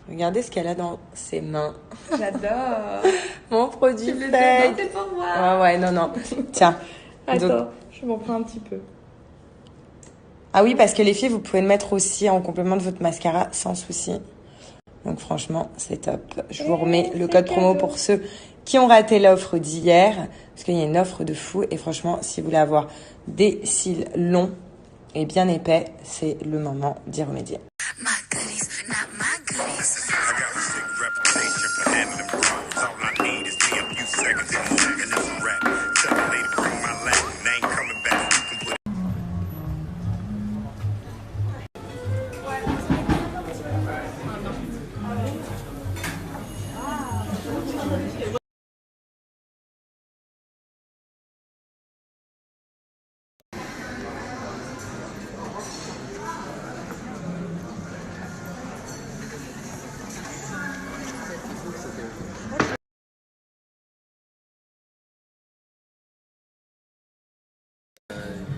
Regardez ce qu'elle a dans ses mains. J'adore. Mon produit Tu fake. c'est pour moi. Ouais, non. Tiens. Attends, Donc... je m'en prends un petit peu. Ah oui, parce que les filles, vous pouvez le mettre aussi en complément de votre mascara sans souci. Donc franchement, c'est top. Je vous remets le code promo pour ceux qui ont raté l'offre d'hier. Parce qu'il y a une offre de fou. Et franchement, si vous voulez avoir des cils longs et bien épais, c'est le moment d'y remédier.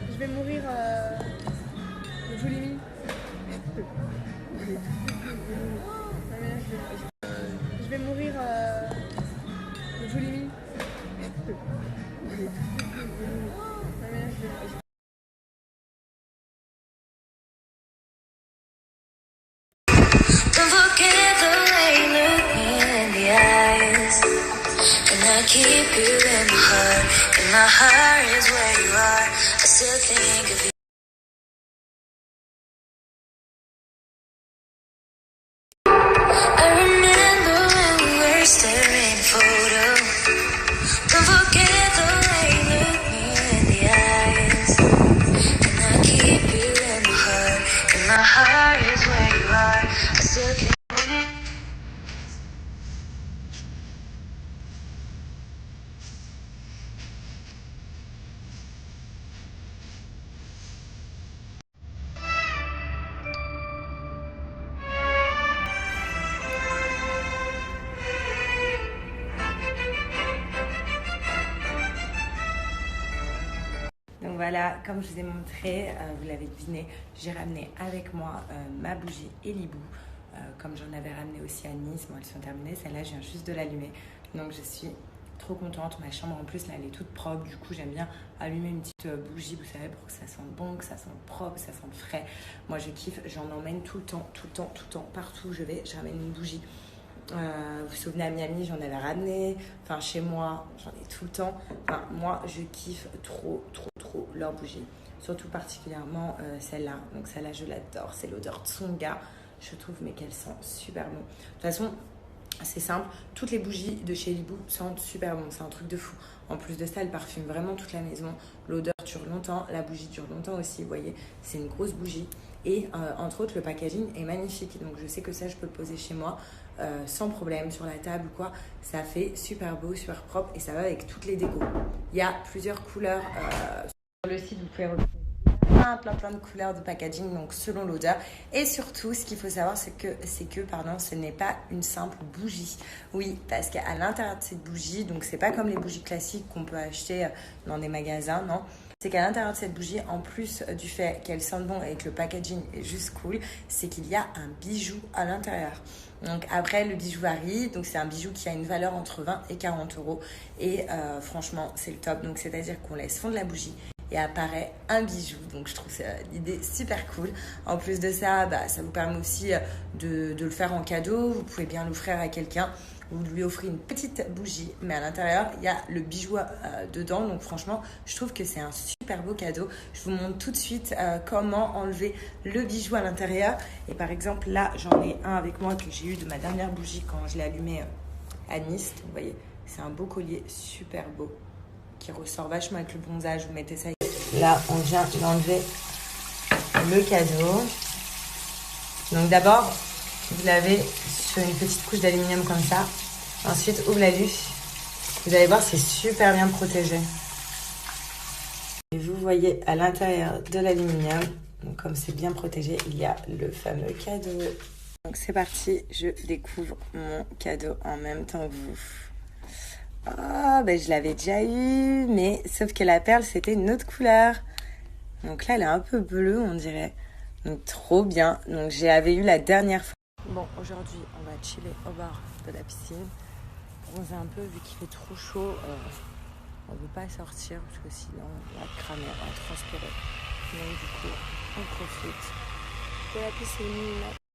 Je vais mourir de boulimie. Je vais mourir de boulimie. Don't forget the way you look me in the eyes. And I keep you in my heart. And my heart is where you are. I still think of you. I remember when we were staring photo. Don't forget the way you look me in the eyes. And I keep you in my heart. And my heart is where you are. I still think. Donc voilà, comme je vous ai montré, vous l'avez deviné, j'ai ramené avec moi ma bougie Elibou. Comme j'en avais ramené aussi à Nice, bon, elles sont terminées, celle-là je viens juste de l'allumer. Donc je suis trop contente, ma chambre en plus là elle est toute propre, du coup j'aime bien allumer une petite bougie, vous savez, pour que ça sente bon, que ça sente propre, que ça sente frais. Moi je kiffe, j'en emmène tout le temps, partout où je vais, je ramène une bougie. Vous vous souvenez à Miami, j'en avais ramené. Enfin, chez moi, j'en ai tout le temps. Enfin, moi, je kiffe trop leur bougie. Surtout particulièrement celle-là. Donc celle-là, je l'adore. C'est l'odeur Tsonga. Je trouve, mais qu'elle sent super bon. De toute façon, c'est simple. Toutes les bougies de chez Elibou sentent super bon. C'est un truc de fou. En plus de ça, elle parfume vraiment toute la maison. L'odeur dure longtemps. La bougie dure longtemps aussi. Vous voyez, c'est une grosse bougie. Et entre autres, le packaging est magnifique. Donc, je sais que ça, je peux le poser chez moi sans problème sur la table ou quoi. Ça fait super beau, super propre et ça va avec toutes les décos. Il y a plusieurs couleurs sur le site. Vous pouvez retrouver plein de couleurs de packaging, donc selon l'odeur. Et surtout, ce qu'il faut savoir, c'est que ce n'est pas une simple bougie. Oui, parce qu'à l'intérieur de cette bougie, donc c'est pas comme les bougies classiques qu'on peut acheter dans des magasins, non. C'est qu'à l'intérieur de cette bougie, en plus du fait qu'elle sente bon et que le packaging est juste cool, c'est qu'il y a un bijou à l'intérieur. Donc après, le bijou varie. Donc c'est un bijou qui a une valeur entre 20 et 40 euros. Et franchement, c'est le top. Donc c'est-à-dire qu'on laisse fondre la bougie et apparaît un bijou. Donc je trouve l'idée super cool. En plus de ça, ça vous permet aussi de le faire en cadeau. Vous pouvez bien l'offrir à quelqu'un. Vous lui offrez une petite bougie, mais à l'intérieur, il y a le bijou dedans. Donc franchement, je trouve que c'est un super beau cadeau. Je vous montre tout de suite comment enlever le bijou à l'intérieur. Et par exemple, là, j'en ai un avec moi que j'ai eu de ma dernière bougie quand je l'ai allumé à Nice. Vous voyez, c'est un beau collier super beau qui ressort vachement avec le bronzage. Vous mettez ça. Là, on vient d'enlever le cadeau. Donc d'abord, vous l'avez sur une petite couche d'aluminium comme ça. Ensuite, ouvre-la-lu. Vous allez voir, c'est super bien protégé. Et vous voyez à l'intérieur de l'aluminium, donc comme c'est bien protégé, il y a le fameux cadeau. Donc c'est parti, je découvre mon cadeau en même temps que vous. Oh, je l'avais déjà eu, mais sauf que la perle, c'était une autre couleur. Donc là, elle est un peu bleue, on dirait. Donc trop bien. Donc j'avais eu la dernière fois. Bon, aujourd'hui, on va chiller au bord de la piscine, bronzer un peu vu qu'il fait trop chaud. On ne veut pas sortir parce que sinon on va cramer, on va transpirer. Donc du coup, on profite de la piscine.